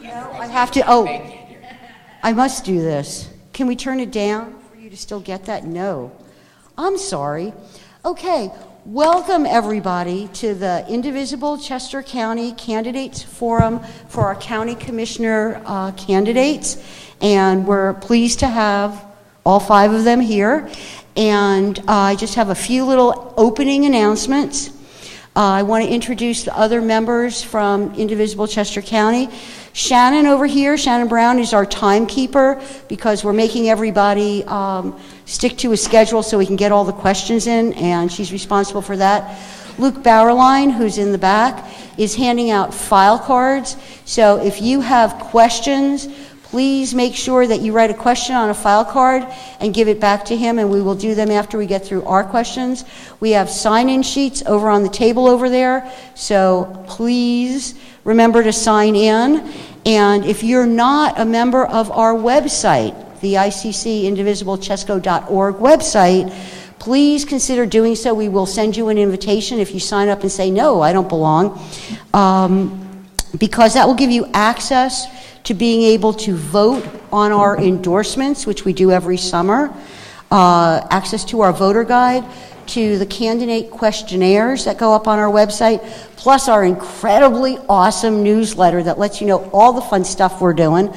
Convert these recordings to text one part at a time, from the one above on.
I have to, oh, I must do this. Can we turn it down for you to still get that? No. I'm sorry. Okay, welcome everybody to the Indivisible Chester County Candidates Forum for our county commissioner candidates. And we're pleased to have all 5 of them here. And I just have a few little opening announcements. I want to introduce the other members from Indivisible Chester County. Shannon over here, Shannon Brown, is our timekeeper because we're making everybody stick to a schedule so we can get all the questions in, and she's responsible for that. Luke Bauerlein, who's in the back, is handing out file cards. So if you have questions, please make sure that you write a question on a file card and give it back to him, and we will do them after we get through our questions. We have sign-in sheets over on the table over there, so please remember to sign in. And if you're not a member of our website, the ICC indivisiblechesco.org website, please consider doing so. We will send you an invitation if you sign up and say, no, I don't belong, because that will give you access to being able to vote on our endorsements, which we do every summer, access to our voter guide, to the candidate questionnaires that go up on our website, plus our incredibly awesome newsletter that lets you know all the fun stuff we're doing.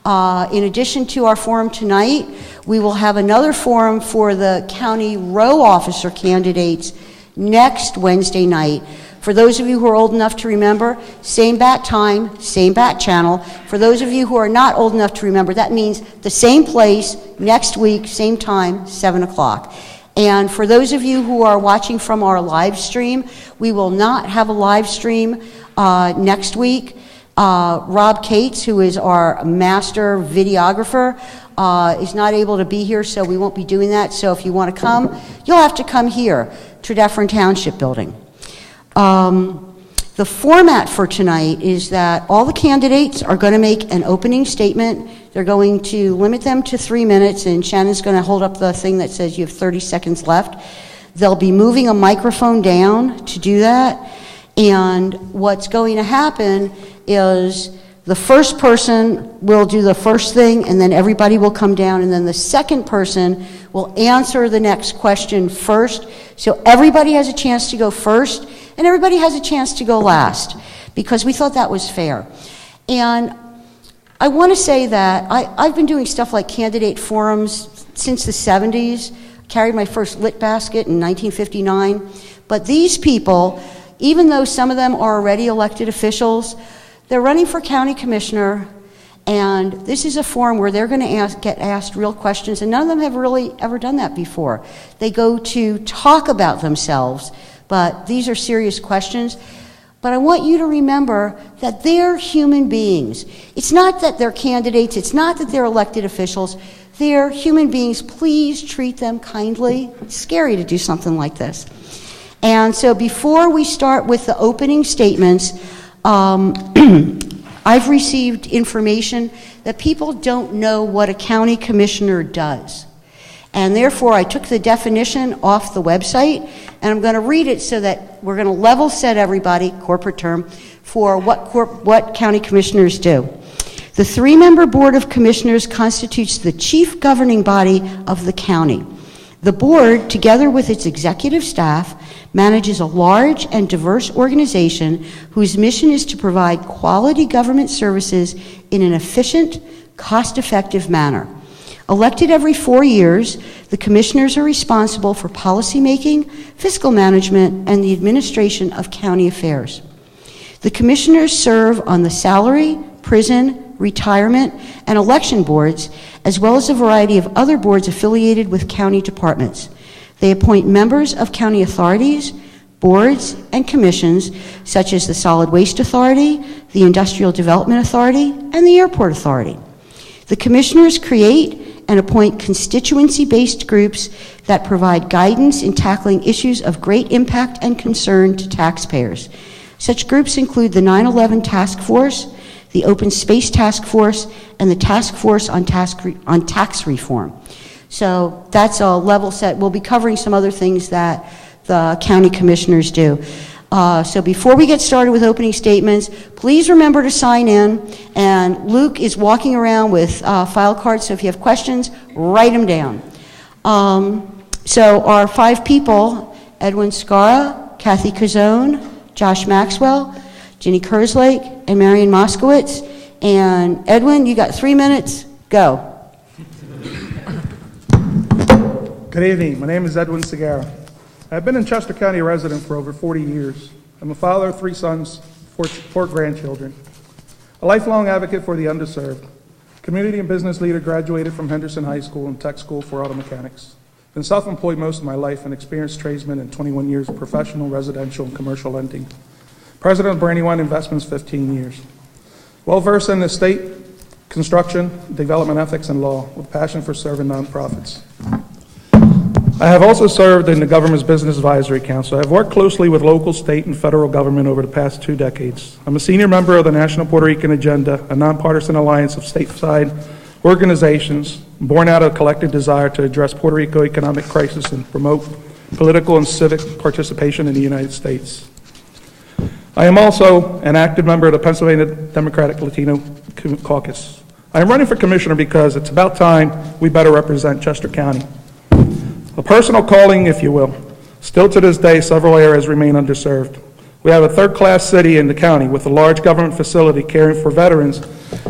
In addition to our forum tonight, we will have another forum for the county row officer candidates next Wednesday night. For those of you who are old enough to remember, same bat time, same bat channel. For those of you who are not old enough to remember, that means the same place, next week, same time, 7 o'clock. And for those of you who are watching from our live stream, we will not have a live stream next week. Rob Cates, who is our master videographer, is not able to be here, so we won't be doing that. So if you want to come, you'll have to come here, Tredyffrin Township Building. The format for tonight is that all the candidates are going to make an opening statement. They're going to limit them to 3 minutes, and Shannon's going to hold up the thing that says you have 30 seconds left. They'll be moving a microphone down to do that, and what's going to happen is the first person will do the first thing, and then everybody will come down, and then the second person will answer the next question first. So everybody has a chance to go first, and everybody has a chance to go last, because we thought that was fair. And I want to say that I've been doing stuff like candidate forums since the 70s. Carried my first lit basket in 1959. But these people, even though some of them are already elected officials, they're running for county commissioner, and this is a forum where they're going to get asked real questions, and none of them have really ever done that before. They go to talk about themselves, but these are serious questions. But I want you to remember that they're human beings. It's not that they're candidates, it's not that they're elected officials, they're human beings. Please treat them kindly. It's scary to do something like this. And so before we start with the opening statements, I've received information that people don't know what a county commissioner does. And therefore, I took the definition off the website, and I'm going to read it so that we're going to level set everybody, corporate term, for what county commissioners do. The 3-member Board of Commissioners constitutes the chief governing body of the county. The board, together with its executive staff, manages a large and diverse organization whose mission is to provide quality government services in an efficient, cost-effective manner. Elected every 4 years, the commissioners are responsible for policymaking, fiscal management, and the administration of county affairs. The commissioners serve on the salary, prison, retirement, and election boards, as well as a variety of other boards affiliated with county departments. They appoint members of county authorities, boards, and commissions, such as the Solid Waste Authority, the Industrial Development Authority, and the Airport Authority. The commissioners create and appoint constituency-based groups that provide guidance in tackling issues of great impact and concern to taxpayers. Such groups include the 9/11 Task Force, the Open Space Task Force, and the Task Force on Tax Reform. So that's a level set. We'll be covering some other things that the county commissioners do. So before we get started with opening statements, please remember to sign in. And Luke is walking around with file cards, so if you have questions, write them down. So our 5 people, Edwin Scara, Kathy Cazzone, Josh Maxwell, Ginny Kerslake, and Marion Moskowitz. And Edwin, you got 3 minutes. Go. Good evening. My name is Edwin Segarra. I've been in Chester County resident for over 40 years. I'm a father of 3 sons, 4 grandchildren. A lifelong advocate for the underserved. Community and business leader, graduated from Henderson High School and Tech School for Auto Mechanics. Been self-employed most of my life and experienced tradesman in 21 years of professional, residential, and commercial lending. President of Brandywine Investments, 15 years. Well-versed in estate, construction, development ethics, and law, with passion for serving nonprofits. I have also served in the government's Business Advisory Council. I have worked closely with local, state, and federal government over the past 2 decades. I'm a senior member of the National Puerto Rican Agenda, a nonpartisan alliance of stateside organizations born out of a collective desire to address Puerto Rico economic crisis and promote political and civic participation in the United States. I am also an active member of the Pennsylvania Democratic Latino Caucus. I am running for commissioner because it's about time we better represent Chester County. A personal calling, if you will. Still to this day, several areas remain underserved. We have a 3rd-class city in the county with a large government facility caring for veterans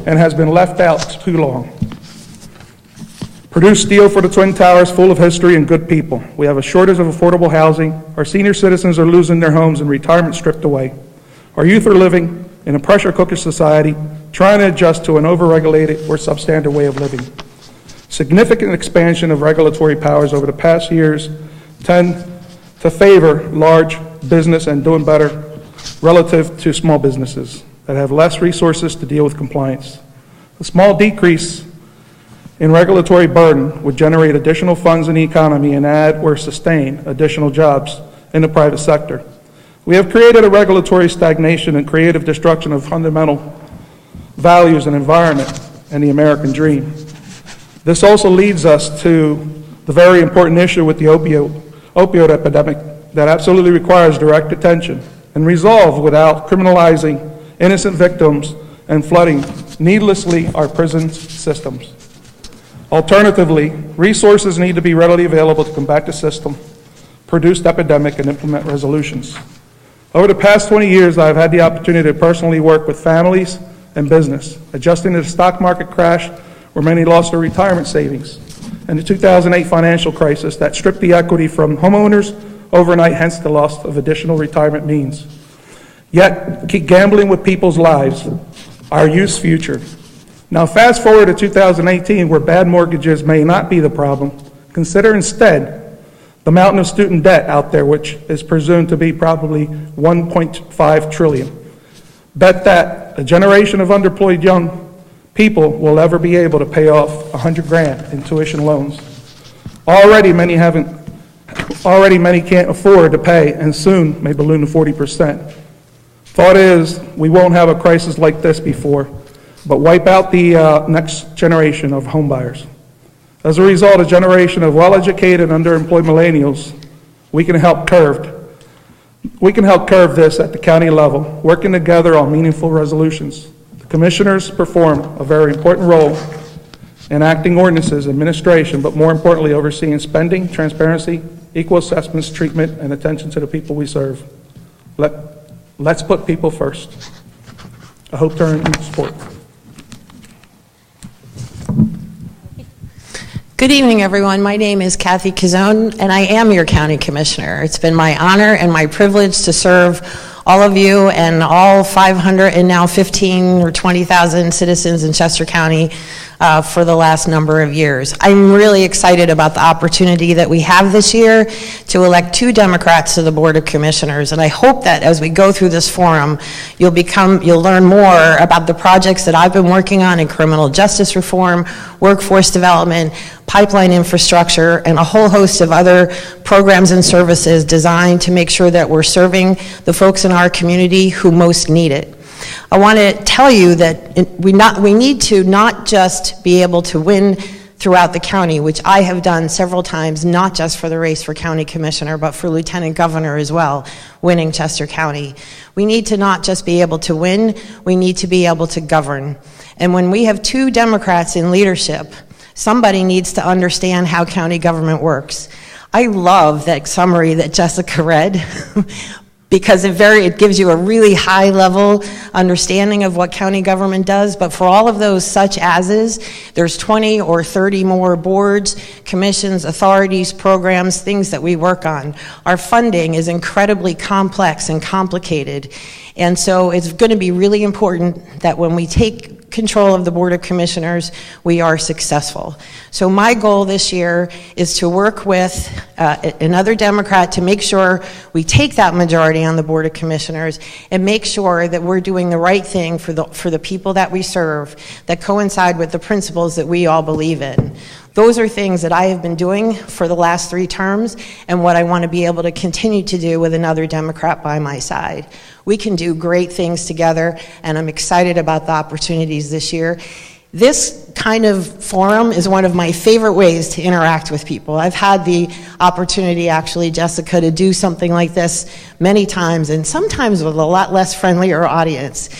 and has been left out too long. Produce steel for the Twin Towers, full of history and good people. We have a shortage of affordable housing. Our senior citizens are losing their homes and retirement stripped away. Our youth are living in a pressure cooker society, trying to adjust to an overregulated or substandard way of living. Significant expansion of regulatory powers over the past years tend to favor large business and doing better relative to small businesses that have less resources to deal with compliance. A small decrease in regulatory burden would generate additional funds in the economy and add or sustain additional jobs in the private sector. We have created a regulatory stagnation and creative destruction of fundamental values and environment and the American dream. This also leads us to the very important issue with the opioid epidemic that absolutely requires direct attention and resolve without criminalizing innocent victims and flooding needlessly our prison systems. Alternatively, resources need to be readily available to combat the system, produce the epidemic, and implement resolutions. Over the past 20 years, I've had the opportunity to personally work with families and business, adjusting to the stock market crash where many lost their retirement savings, and the 2008 financial crisis that stripped the equity from homeowners overnight, hence the loss of additional retirement means. Yet, keep gambling with people's lives, our youth's future. Now, fast forward to 2018, where bad mortgages may not be the problem. Consider instead the mountain of student debt out there, which is presumed to be probably $1.5 trillion. Bet that a generation of underemployed young people will ever be able to pay off $100,000 in tuition loans. Already many can't afford to pay, and soon may balloon to 40%. Thought is, we won't have a crisis like this before, but wipe out the next generation of homebuyers. As a result, a generation of well-educated, underemployed millennials, we can help curve this at the county level, working together on meaningful resolutions. Commissioners perform a very important role in enacting ordinances, administration, but more importantly, overseeing spending, transparency, equal assessments, treatment, and attention to the people we serve. Let's put people first. I hope to earn your support. Good evening, everyone. My name is Kathy Cazzone, and I am your county commissioner. It's been my honor and my privilege to serve all of you and all 500 and now 15 or 20,000 citizens in Chester County for the last number of years. I'm really excited about the opportunity that we have this year to elect 2 Democrats to the Board of Commissioners, and I hope that as we go through this forum, you'll learn more about the projects that I've been working on in criminal justice reform, workforce development, pipeline infrastructure, and a whole host of other programs and services designed to make sure that we're serving the folks in our community who most need it. I want to tell you that we need to not just be able to win throughout the county, which I have done several times, not just for the race for county commissioner, but for lieutenant governor as well, winning Chester County. We need to not just be able to win, we need to be able to govern. And when we have two Democrats in leadership, somebody needs to understand how county government works. I love that summary that Jessica read because it gives you a really high level understanding of what county government does, but for all of those such ases, there's 20 or 30 more boards, commissions, authorities, programs, things that we work on. Our funding is incredibly complex and complicated, and so it's going to be really important that when we take control of the Board of Commissioners, we are successful. So my goal this year is to work with another Democrat to make sure we take that majority on the Board of Commissioners and make sure that we're doing the right thing for the people that we serve that coincide with the principles that we all believe in. Those are things that I have been doing for the last 3 terms and what I want to be able to continue to do with another Democrat by my side. We can do great things together, and I'm excited about the opportunities this year. This kind of forum is one of my favorite ways to interact with people. I've had the opportunity, actually, Jessica, to do something like this many times, and sometimes with a lot less friendlier audience.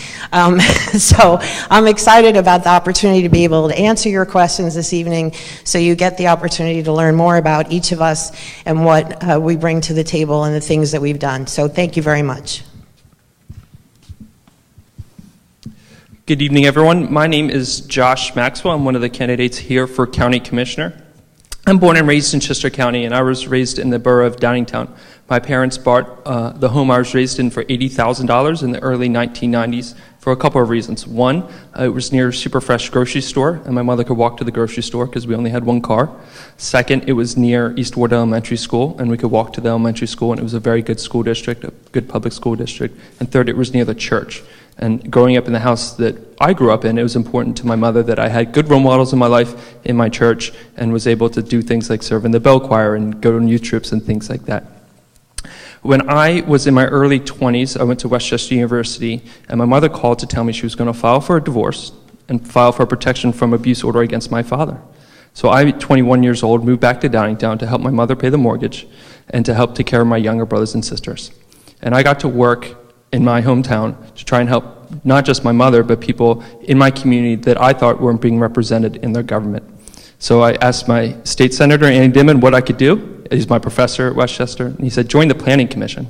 So I'm excited about the opportunity to be able to answer your questions this evening, so you get the opportunity to learn more about each of us and what we bring to the table and the things that we've done. So thank you very much. Good evening, everyone. My name is Josh Maxwell. I'm one of the candidates here for County Commissioner. I'm born and raised in Chester County, and I was raised in the borough of Downingtown. My parents bought the home I was raised in for $80,000 in the early 1990s for a couple of reasons. One, it was near a super fresh grocery store, and my mother could walk to the grocery store because we only had one car. Second, it was near Eastwood Elementary School, and we could walk to the elementary school, and it was a very good school district, a good public school district. And third, it was near the church. And growing up in the house that I grew up in, it was important to my mother that I had good role models in my life in my church and was able to do things like serve in the bell choir and go to youth trips and things like that. When I was in my early 20s, I went to Westchester University, and my mother called to tell me she was going to file for a divorce and file for a protection from abuse order against my father. So I, 21 years old, moved back to Downingtown to help my mother pay the mortgage and to help take care of my younger brothers and sisters. And I got to work in my hometown to try and help not just my mother, but people in my community that I thought weren't being represented in their government. So I asked my state senator, Andy Dimon, what I could do. He's my professor at Westchester, and he said, join the planning commission.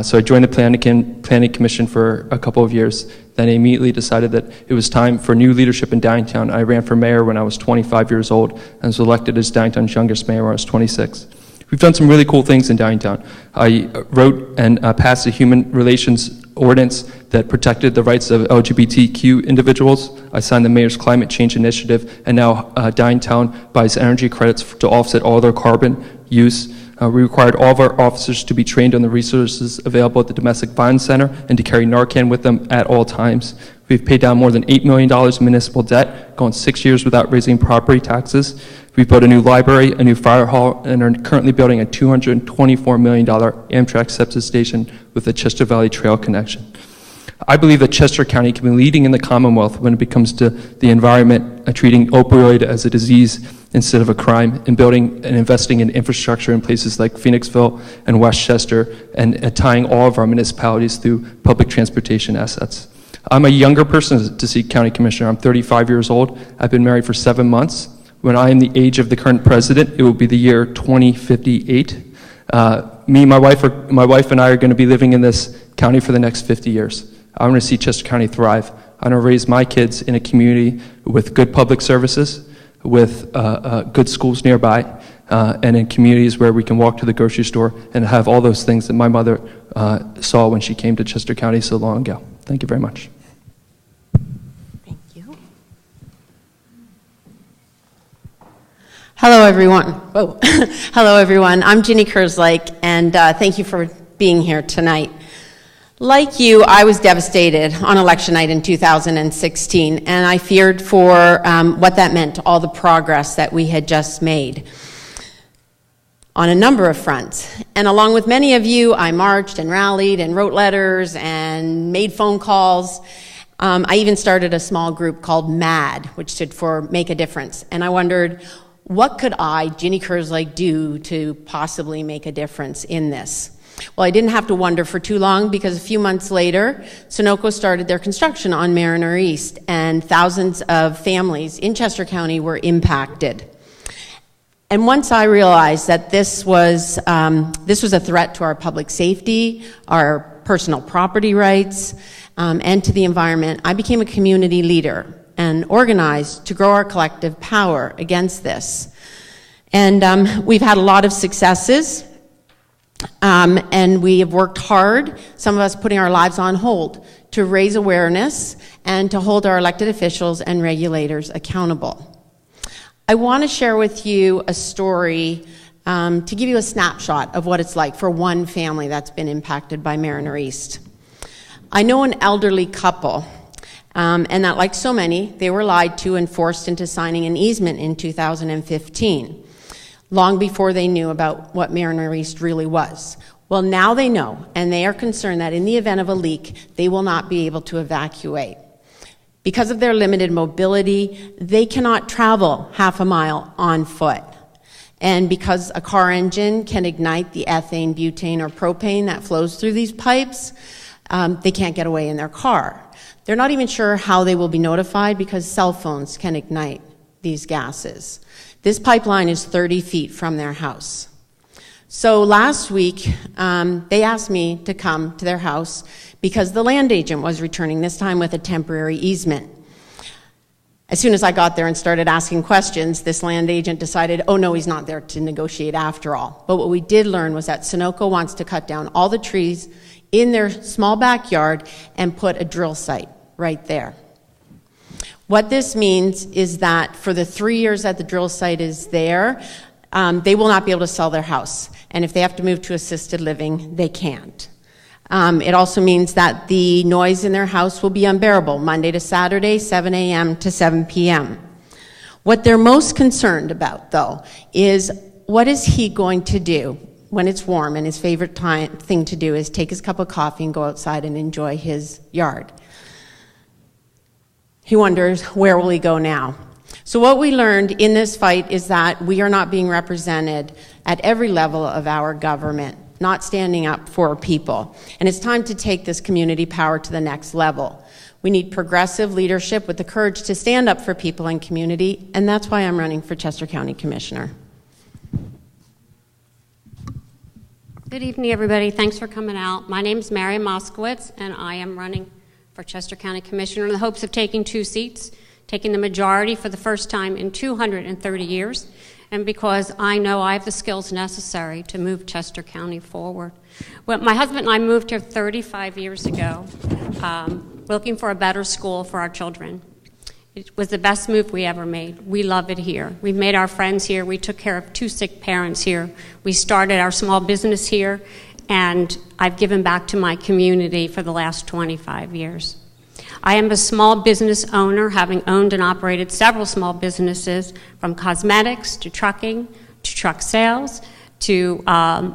So I joined the planning commission for a couple of years. Then I immediately decided that it was time for new leadership in Downingtown. I ran for mayor when I was 25 years old and was elected as Downingtown's youngest mayor when I was 26. We've done some really cool things in Downingtown. I wrote and passed a human relations ordinance that protected the rights of LGBTQ individuals. I signed the Mayor's Climate Change Initiative, and now Downingtown buys energy credits to offset all their carbon use. We required all of our officers to be trained on the resources available at the Domestic Violence Center and to carry Narcan with them at all times. We've paid down more than $8 million in municipal debt, gone 6 years without raising property taxes. We've built a new library, a new fire hall, and are currently building a $224 million Amtrak sepsis station with the Chester Valley Trail connection. I believe that Chester County can be leading in the Commonwealth when it comes to the environment, treating opioid as a disease instead of a crime, and building and investing in infrastructure in places like Phoenixville and Westchester, and tying all of our municipalities through public transportation assets. I'm a younger person to seek county commissioner. I'm 35 years old. I've been married for 7 months. When I am the age of the current president, it will be the year 2058. My wife and I are going to be living in this county for the next 50 years. I want to see Chester County thrive. I want to raise my kids in a community with good public services, with good schools nearby, and in communities where we can walk to the grocery store and have all those things that my mother saw when she came to Chester County so long ago. Thank you very much. Thank you. Hello, everyone. Whoa. Hello, everyone. I'm Ginny Kerslake, and thank you for being here tonight. Like you, I was devastated on election night in 2016, and I feared for what that meant to all the progress that we had just made on a number of fronts. And along with many of you, I marched and rallied and wrote letters and made phone calls. I even started a small group called MAD, which stood for Make a Difference. And I wondered, what could I, Ginny Kerslake, do to possibly make a difference in this? Well, I didn't have to wonder for too long, because a few months later, Sunoco started their construction on Mariner East, and thousands of families in Chester County were impacted. And once I realized that this was a threat to our public safety, our personal property rights, and to the environment, I became a community leader and organized to grow our collective power against this. And we've had a lot of successes. And we have worked hard, some of us putting our lives on hold, to raise awareness and to hold our elected officials and regulators accountable. I want to share with you a story to give you a snapshot of what it's like for one family that's been impacted by Mariner East. I know an elderly couple, and that, like so many, they were lied to and forced into signing an easement in 2015. Long before they knew about what Mariner East really was. Well, now they know, and they are concerned that in the event of a leak, they will not be able to evacuate. Because of their limited mobility, they cannot travel half a mile on foot. And because a car engine can ignite the ethane, butane, or propane that flows through these pipes, they can't get away in their car. They're not even sure how they will be notified, because cell phones can ignite these gases. This pipeline is 30 feet from their house. So last week, they asked me to come to their house because the land agent was returning, this time with a temporary easement. As soon as I got there and started asking questions, this land agent decided, oh no, he's not there to negotiate after all. But what we did learn was that Sunoco wants to cut down all the trees in their small backyard and put a drill site right there. What this means is that for the 3 years that the drill site is there, they will not be able to sell their house. And if they have to move to assisted living, they can't. It also means that the noise in their house will be unbearable, Monday to Saturday, 7 a.m. to 7 p.m. What they're most concerned about, though, is what is he going to do when it's warm, and his favorite thing to do is take his cup of coffee and go outside and enjoy his yard. He wonders, where will he go now? So what we learned in this fight is that we are not being represented at every level of our government, not standing up for people. And it's time to take this community power to the next level. We need progressive leadership with the courage to stand up for people and community, and that's why I'm running for Chester County Commissioner. Good evening, everybody. Thanks for coming out. My name is Mary Moskowitz, and I am running for Chester County Commissioner in the hopes of taking 2 seats, taking the majority for the first time in 230 years, and because I know I have the skills necessary to move Chester County forward. Well, my husband and I moved here 35 years ago, looking for a better school for our children. It was the best move we ever made. We love it here. We've made our friends here. We took care of 2 sick parents here. We started our small business here, and I've given back to my community for the last 25 years. I am a small business owner, having owned and operated several small businesses, from cosmetics to truck sales, to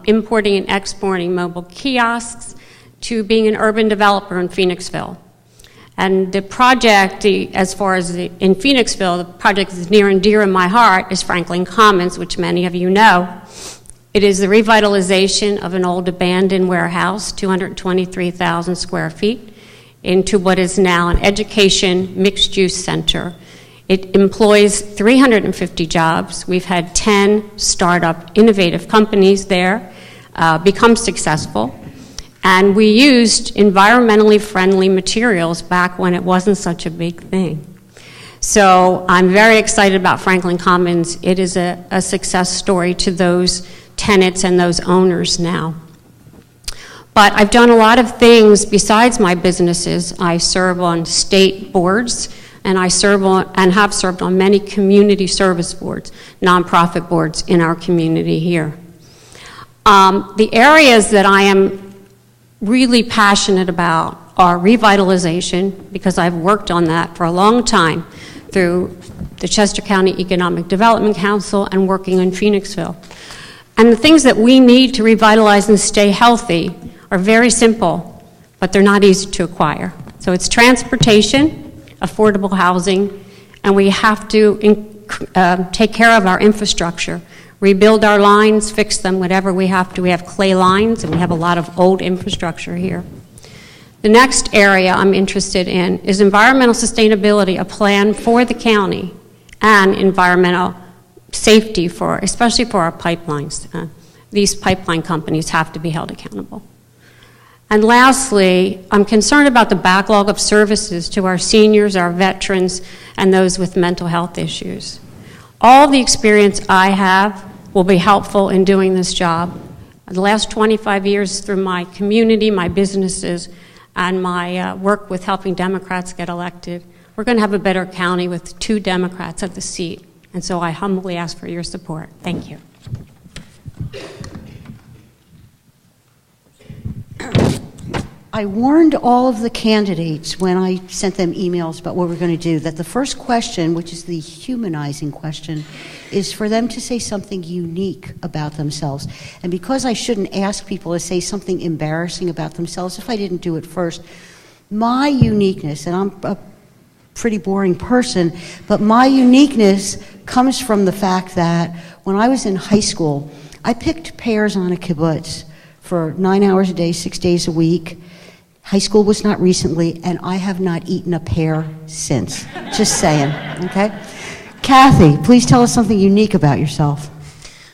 importing and exporting mobile kiosks, to being an urban developer in Phoenixville. And the project, as far as in Phoenixville, the project that's near and dear in my heart is Franklin Commons, which many of you know. It is the revitalization of an old abandoned warehouse, 223,000 square feet, into what is now an education mixed-use center. It employs 350 jobs. We've had 10 startup innovative companies there become successful. And we used environmentally friendly materials back when it wasn't such a big thing. So I'm very excited about Franklin Commons. It is a success story to those tenants and those owners now. But I've done a lot of things besides my businesses. I serve on state boards, and I serve on, and have served on many community service boards, nonprofit boards in our community here. The areas that I am really passionate about are revitalization, because I've worked on that for a long time through the Chester County Economic Development Council and working in Phoenixville. And the things that we need to revitalize and stay healthy are very simple, but they're not easy to acquire. So it's transportation, affordable housing, and we have to take care of our infrastructure, rebuild our lines, fix them, whatever we have to. We have clay lines, and we have a lot of old infrastructure here. The next area I'm interested in is environmental sustainability, a plan for the county, and environmental safety, especially for our pipelines. These pipeline companies have to be held accountable. And lastly, I'm concerned about the backlog of services to our seniors, our veterans, and those with mental health issues. All the experience I have will be helpful in doing this job. The last 25 years through my community, my businesses, and my work with helping Democrats get elected, we're going to have a better county with 2 Democrats at the seat. And so I humbly ask for your support. Thank you. I warned all of the candidates when I sent them emails about what we're going to do, that the first question, which is the humanizing question, is for them to say something unique about themselves. And because I shouldn't ask people to say something embarrassing about themselves if I didn't do it first, my uniqueness, and I'm a pretty boring person, but my uniqueness comes from the fact that when I was in high school, I picked pears on a kibbutz for 9 hours a day, 6 days a week. High school was not recently, and I have not eaten a pear since. Just saying, okay? Kathy, please tell us something unique about yourself.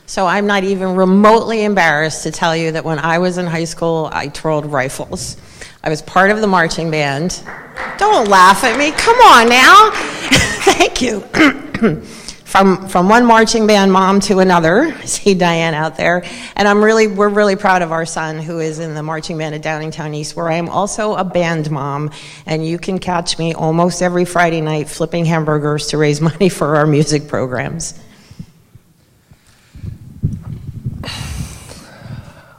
So I'm not even remotely embarrassed to tell you that when I was in high school, I twirled rifles. I was part of the marching band. Don't laugh at me. Come on now. Thank you. From one marching band mom to another. I see Diane out there. And we're really proud of our son who is in the marching band at Downingtown East, where I am also a band mom. And you can catch me almost every Friday night flipping hamburgers to raise money for our music programs.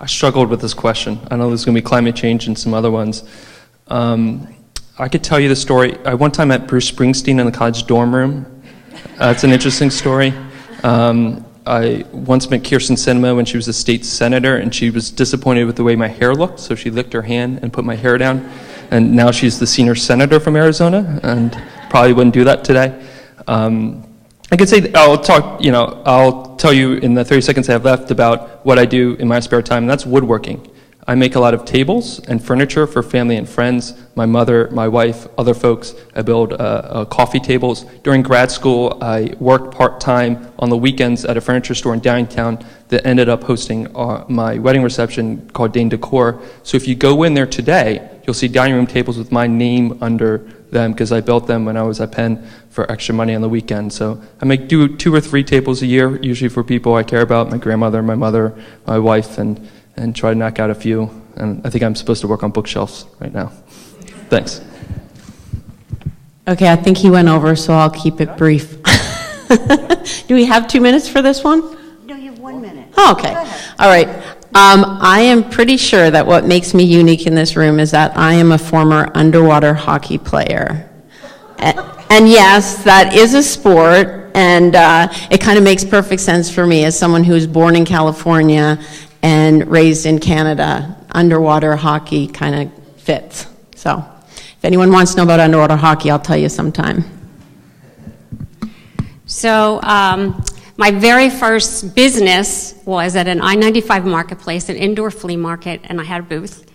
I struggled with this question. I know there's going to be climate change and some other ones. I could tell you the story. I one time met Bruce Springsteen in the college dorm room. It's an interesting story. I once met Kirsten Sinema when she was a state senator, and she was disappointed with the way my hair looked, so she licked her hand and put my hair down. And now she's the senior senator from Arizona, and probably wouldn't do that today. I could say, I'll tell you in the 30 seconds I have left about what I do in my spare time, and that's woodworking. I make a lot of tables and furniture for family and friends. My mother, my wife, other folks. I build coffee tables. During grad school, I worked part-time on the weekends at a furniture store in Downingtown that ended up hosting my wedding reception called Dane Decor. So if you go in there today, you'll see dining room tables with my name under them because I built them when I was at Penn for extra money on the weekend. So I do 2 or 3 tables a year, usually for people I care about, my grandmother, my mother, my wife, and try to knock out a few. And I think I'm supposed to work on bookshelves right now. Thanks. Okay, I think he went over, so I'll keep it brief. Do we have 2 minutes for this one? No, you have 1 minute. Oh, okay. All right. I am pretty sure that what makes me unique in this room is that I am a former underwater hockey player. And yes, that is a sport, and it kind of makes perfect sense for me as someone who was born in California and raised in Canada. Underwater hockey kind of fits. So if anyone wants to know about underwater hockey, I'll tell you sometime. So my very first business was at an I-95 marketplace, an indoor flea market, and I had a booth.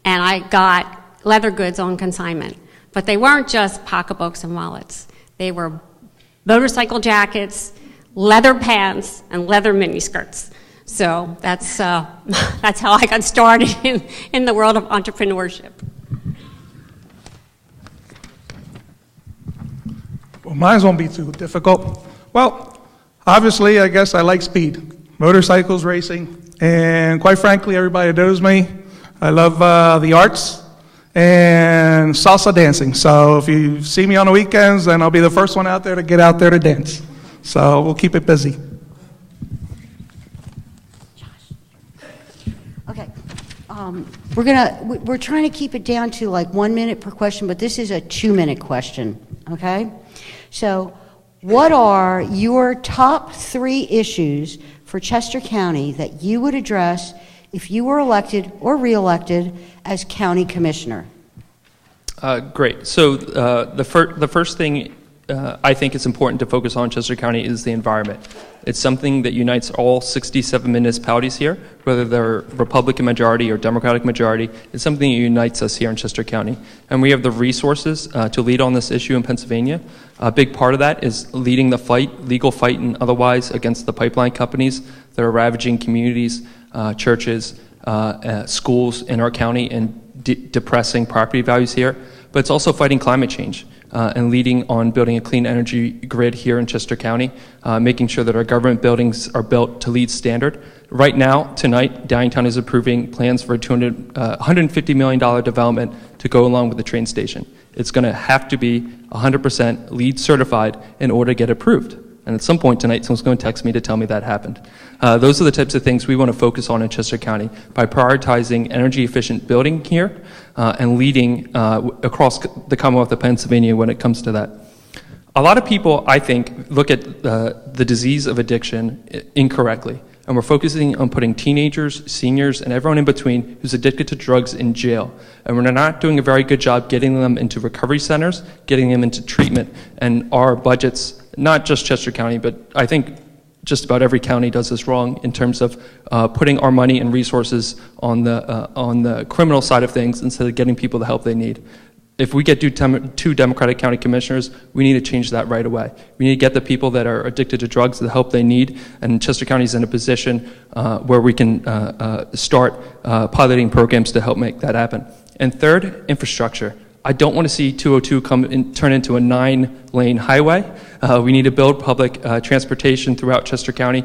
And I got leather goods on consignment. But they weren't just pocketbooks and wallets. They were motorcycle jackets, leather pants, and leather miniskirts. So that's how I got started in the world of entrepreneurship. Well, mine won't be too difficult. Well, obviously, I guess I like speed, motorcycles, racing, and quite frankly, everybody knows me. I love the arts and salsa dancing. So if you see me on the weekends, then I'll be the first one out there to get out there to dance. So we'll keep it busy. Okay. We're trying to keep it down to like 1 minute per question, but this is a 2-minute question, okay? So what are your top 3 issues for Chester County that you would address if you were elected or re-elected as county commissioner? Great. So the first thing I think it's important to focus on in Chester County is the environment. It's something that unites all 67 municipalities here, whether they're Republican majority or Democratic majority. It's something that unites us here in Chester County. And we have the resources to lead on this issue in Pennsylvania. A big part of that is leading the fight, legal fight and otherwise, against the pipeline companies that are ravaging communities, churches, schools in our county and depressing property values here. But it's also fighting climate change. And leading on building a clean energy grid here in Chester County, making sure that our government buildings are built to LEED standard. Right now, tonight, Downingtown is approving plans for a $150 million development to go along with the train station. It's going to have to be 100% LEED certified in order to get approved. And at some point tonight, someone's going to text me to tell me that happened. Those are the types of things we want to focus on in Chester County by prioritizing energy efficient building here and leading across the Commonwealth of Pennsylvania when it comes to that. A lot of people, I think, look at the disease of addiction incorrectly. And we're focusing on putting teenagers, seniors, and everyone in between who's addicted to drugs in jail. And we're not doing a very good job getting them into recovery centers, getting them into treatment. And our budgets, not just Chester County, but I think just about every county does this wrong in terms of putting our money and resources on the criminal side of things instead of getting people the help they need. If we get two Democratic county commissioners, we need to change that right away. We need to get the people that are addicted to drugs the help they need, and Chester County is in a position where we can start piloting programs to help make that happen. And third, infrastructure. I don't want to see 202 turn into a 9-lane highway. We need to build public transportation throughout Chester County,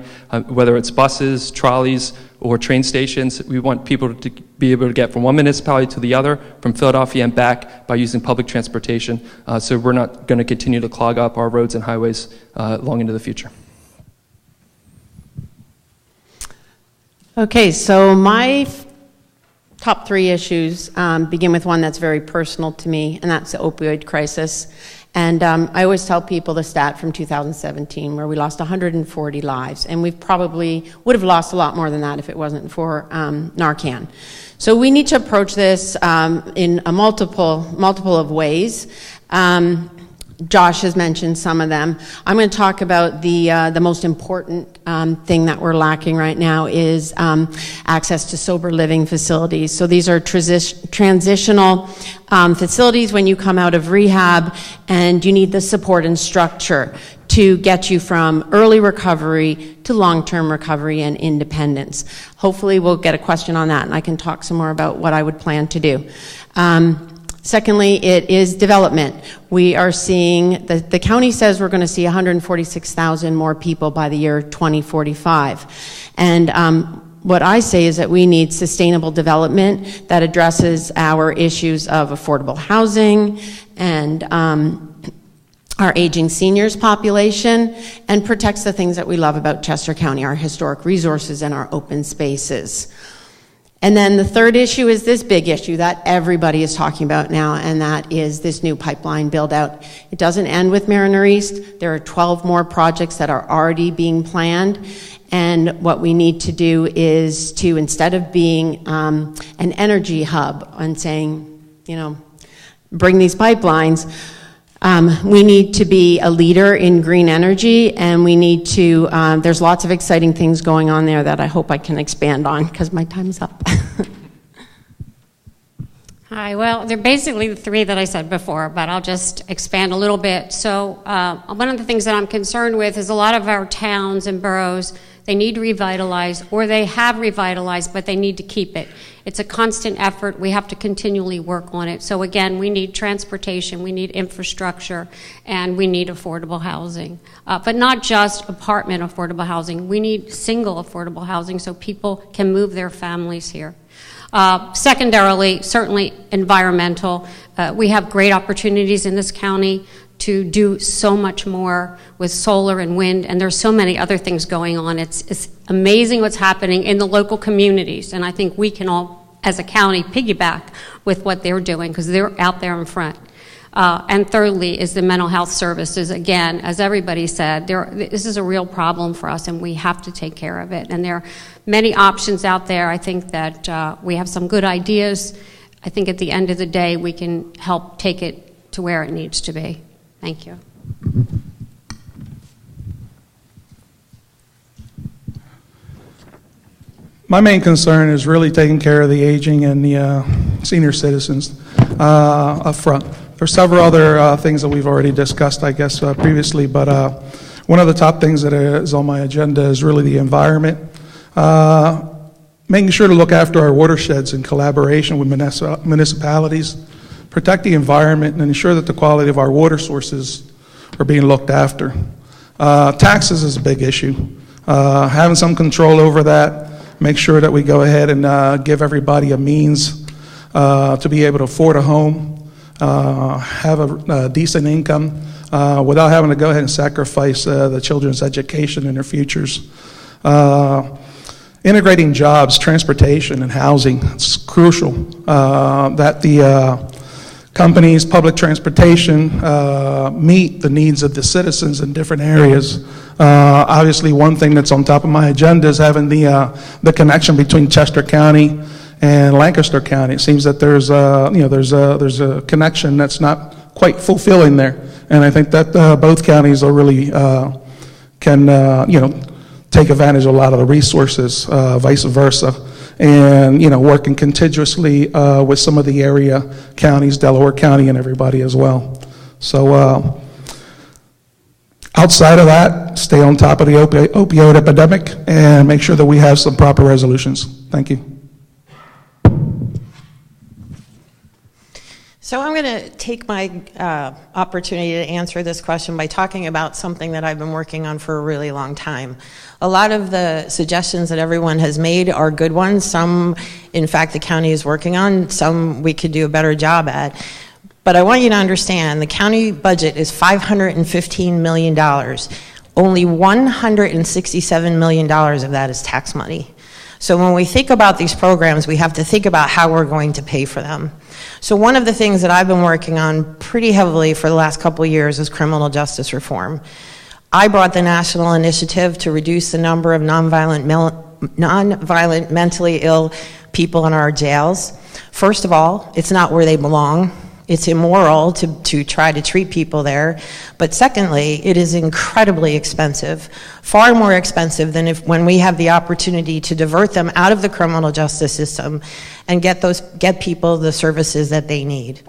whether it's buses, trolleys, or train stations. We want people to be able to get from one municipality to the other, from Philadelphia and back, by using public transportation. So we're not going to continue to clog up our roads and highways long into the future. Okay, so my top 3 issues begin with one that's very personal to me, and that's the opioid crisis. And I always tell people the stat from 2017 where we lost 140 lives, and we probably would have lost a lot more than that if it wasn't for Narcan. So we need to approach this in a multiple of ways. Josh has mentioned some of them. I'm going to talk about the most important thing that we're lacking right now is access to sober living facilities. So these are transitional facilities when you come out of rehab, and you need the support and structure to get you from early recovery to long-term recovery and independence. Hopefully we'll get a question on that, and I can talk some more about what I would plan to do. Secondly, it is development. We are seeing, the county says we're going to see 146,000 more people by the year 2045. And what I say is that we need sustainable development that addresses our issues of affordable housing and our aging seniors population, and protects the things that we love about Chester County, our historic resources and our open spaces. And then the third issue is this big issue that everybody is talking about now, and that is this new pipeline build out. It doesn't end with Mariner East. There are 12 more projects that are already being planned. And what we need to do is to, instead of being an energy hub and saying, you know, bring these pipelines, we need to be a leader in green energy, and we need to, there's lots of exciting things going on there that I hope I can expand on because my time's up. Hi, well, they're basically the 3 that I said before, but I'll just expand a little bit. So one of the things that I'm concerned with is a lot of our towns and boroughs, they need to revitalize, or they have revitalized, but they need to keep it. It's a constant effort. We have to continually work on it. So again, we need transportation, we need infrastructure, and we need affordable housing. But not just apartment affordable housing. We need single affordable housing so people can move their families here. Secondarily, certainly environmental. We have great opportunities in this county to do so much more with solar and wind, and there's so many other things going on. It's amazing what's happening in the local communities, and I think we can all, as a county, piggyback with what they're doing because they're out there in front. And thirdly is the mental health services. Again, as everybody said, this is a real problem for us, and we have to take care of it. And there are many options out there. I think that we have some good ideas. I think at the end of the day, we can help take it to where it needs to be. Thank you. My main concern is really taking care of the aging and the senior citizens up front. There's several other things that we've already discussed, I guess, previously, but one of the top things that is on my agenda is really the environment. Making sure to look after our watersheds in collaboration with municipalities, protect the environment, and ensure that the quality of our water sources are being looked after. Taxes is a big issue. Having some control over that, make sure that we go ahead and give everybody a means to be able to afford a home, have a decent income, without having to go ahead and sacrifice the children's education and their futures. Integrating jobs, transportation, and housing, it's crucial that the companies, public transportation, meet the needs of the citizens in different areas. Obviously, one thing that's on top of my agenda is having the connection between Chester County and Lancaster County. It seems that there's a connection that's not quite fulfilling there, and I think that both counties are really can take advantage of a lot of the resources, vice versa, and working contiguously with some of the area counties, Delaware County, and everybody as well. So outside of that, stay on top of the opioid epidemic and make sure that we have some proper resolutions. Thank you. So I'm going to take my opportunity to answer this question by talking about something that I've been working on for a really long time. A lot of the suggestions that everyone has made are good ones. Some, in fact, the county is working on. Some we could do a better job at. But I want you to understand the county budget is $515 million. Only $167 million of that is tax money. So when we think about these programs, we have to think about how we're going to pay for them. So one of the things that I've been working on pretty heavily for the last couple of years is criminal justice reform. I brought the national initiative to reduce the number of nonviolent mentally ill people in our jails. First of all, it's not where they belong. It's immoral to try to treat people there. But secondly, it is incredibly expensive, far more expensive than when we have the opportunity to divert them out of the criminal justice system and get people the services that they need.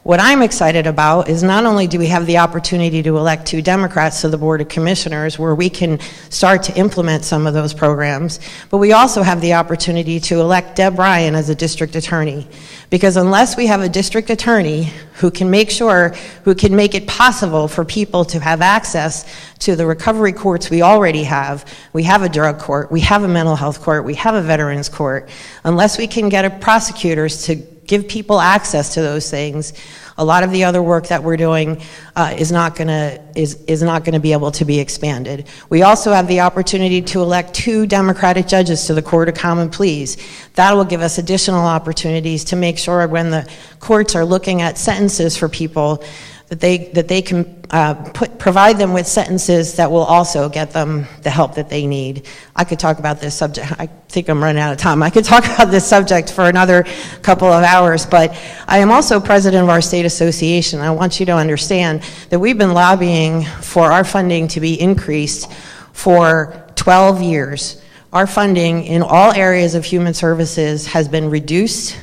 What I'm excited about is not only do we have the opportunity to elect 2 Democrats to the Board of Commissioners where we can start to implement some of those programs, but we also have the opportunity to elect Deb Ryan as a district attorney. Because unless we have a district attorney who can make it possible for people to have access to the recovery courts we already have a drug court, we have a mental health court, we have a veterans court, unless we can get prosecutors to give people access to those things, a lot of the other work that we're doing is not going to be able to be expanded. We also have the opportunity to elect 2 Democratic judges to the Court of Common Pleas. That will give us additional opportunities to make sure when the courts are looking at sentences for people that they can provide them with sentences that will also get them the help that they need. I could talk about this subject. I think I'm running out of time. I could talk about this subject for another couple of hours, but I am also president of our state association. I want you to understand that we've been lobbying for our funding to be increased for 12 years. Our funding in all areas of human services has been reduced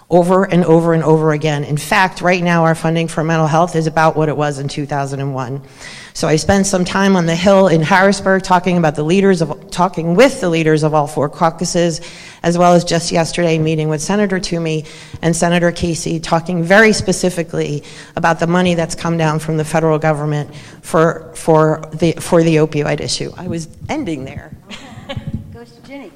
over and over and over again. In fact, right now our funding for mental health is about what it was in 2001. So I spent some time on the Hill in Harrisburg talking with the leaders of all 4 caucuses, as well as just yesterday meeting with Senator Toomey and Senator Casey, talking very specifically about the money that's come down from the federal government for the opioid issue. I was ending there. Goes to Ginny.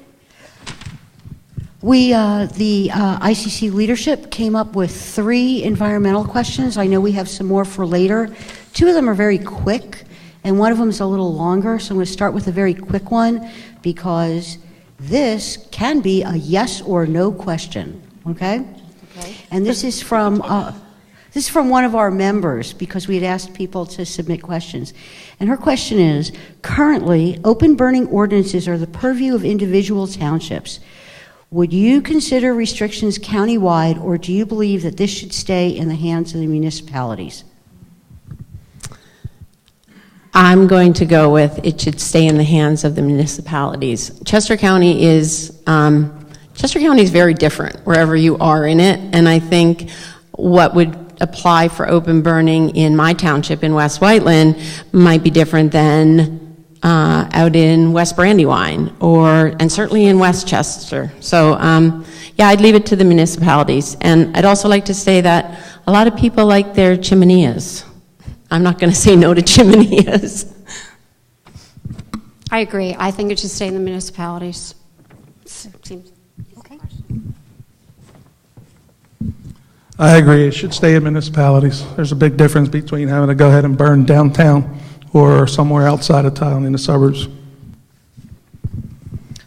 The ICC leadership came up with 3 environmental questions. I know we have some more for later. 2 of them are very quick, and one of them is a little longer, so I'm going to start with a very quick one because this can be a yes or no question, okay? Okay. And this is from one of our members because we had asked people to submit questions. And her question is, currently, open burning ordinances are the purview of individual townships. Would you consider restrictions countywide, or do you believe that this should stay in the hands of the municipalities? I'm going to go with it should stay in the hands of the municipalities. Chester County is very different wherever you are in it, and I think what would apply for open burning in my township in West Whiteland might be different than out in West Brandywine and certainly in Westchester. So yeah, I'd leave it to the municipalities. And I'd also like to say that a lot of people like their chimeneas. I'm not going to say no to chimeneas. I agree. I think it should stay in the municipalities. Seems okay. I agree. It should stay in municipalities. There's a big difference between having to go ahead and burn downtown or somewhere outside of town in the suburbs.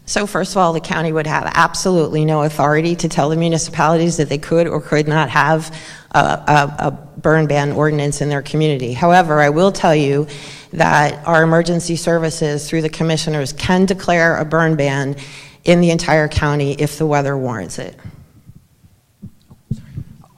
So first of all, the county would have absolutely no authority to tell the municipalities that they could or could not have a burn ban ordinance in their community. However, I will tell you that our emergency services through the commissioners can declare a burn ban in the entire county if the weather warrants it.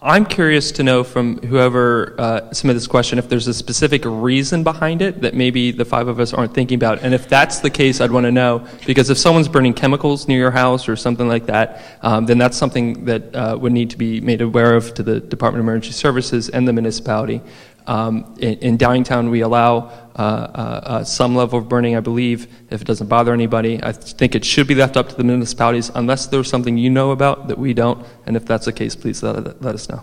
I'm curious to know from whoever submitted this question if there's a specific reason behind it that maybe the five of us aren't thinking about. And if that's the case, I'd want to know, because if someone's burning chemicals near your house or something like that, then that's something that would need to be made aware of to the Department of Emergency Services and the municipality. In Downingtown, we allow some level of burning, I believe, if it doesn't bother anybody. I think it should be left up to the municipalities unless there's something you know about that we don't. And if that's the case, please let us know.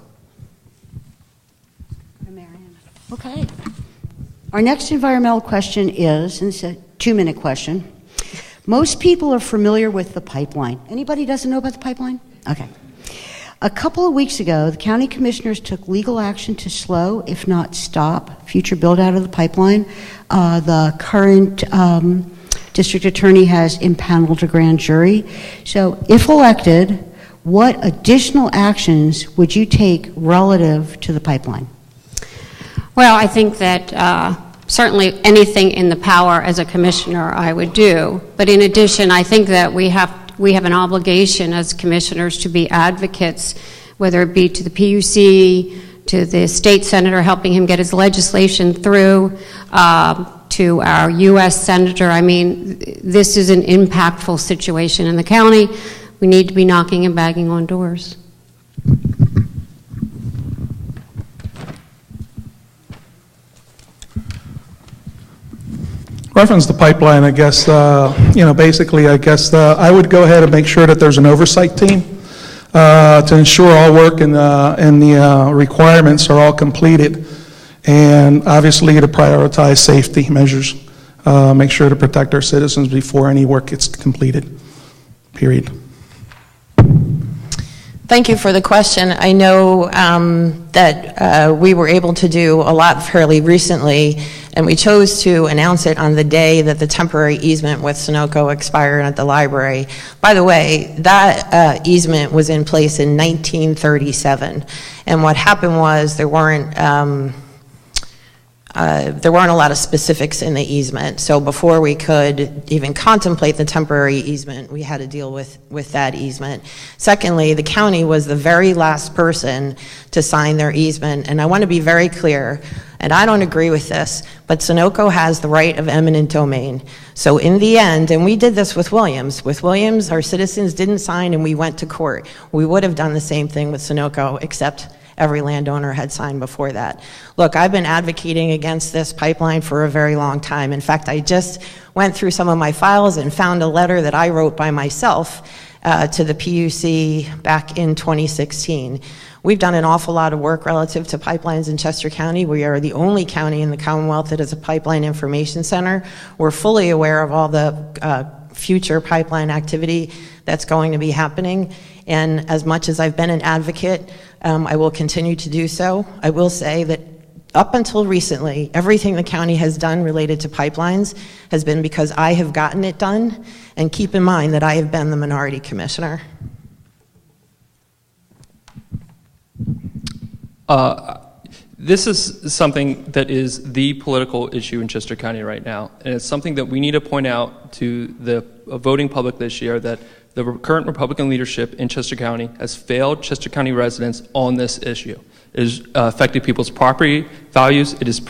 Okay. Our next environmental question is, and it's a 2-minute question. Most people are familiar with the pipeline. Anybody doesn't know about the pipeline? Okay. A couple of weeks ago, the county commissioners took legal action to slow, if not stop, future build-out of the pipeline. The current district attorney has impaneled a grand jury. So if elected, what additional actions would you take relative to the pipeline? Well, I think that certainly anything in the power as a commissioner I would do. But in addition, I think that we have an obligation as commissioners to be advocates, whether it be to the PUC, to the state senator helping him get his legislation through, to our U.S. senator. I mean, this is an impactful situation in the county. We need to be knocking and banging on doors. Reference the pipeline, I guess, basically, I guess I would go ahead and make sure that there's an oversight team to ensure all work and the requirements are all completed, and obviously to prioritize safety measures, make sure to protect our citizens before any work gets completed, period. Thank you for the question. I know that we were able to do a lot fairly recently, and we chose to announce it on the day that the temporary easement with Sunoco expired at the library. By the way, that easement was in place in 1937, and what happened was there weren't a lot of specifics in the easement. So before we could even contemplate the temporary easement, we had to deal with that easement. Secondly, the county was the very last person to sign their easement. And I want to be very clear, and I don't agree with this, but Sunoco has the right of eminent domain. So in the end, and we did this with Williams. With Williams, our citizens didn't sign and we went to court. We would have done the same thing with Sunoco, except every landowner had signed before that. Look, I've been advocating against this pipeline for a very long time. In fact, I just went through some of my files and found a letter that I wrote by myself to the PUC back in 2016. We've done an awful lot of work relative to pipelines in Chester County. We are the only county in the Commonwealth that has a pipeline information center. We're fully aware of all the future pipeline activity that's going to be happening. And as much as I've been an advocate, I will continue to do so. I will say that up until recently, everything the county has done related to pipelines has been because I have gotten it done. And keep in mind that I have been the minority commissioner. This is something that is the political issue in Chester County right now, and it's something that we need to point out to the voting public this year that The current Republican leadership in Chester County has failed Chester County residents on this issue. It has affected people's property values. It has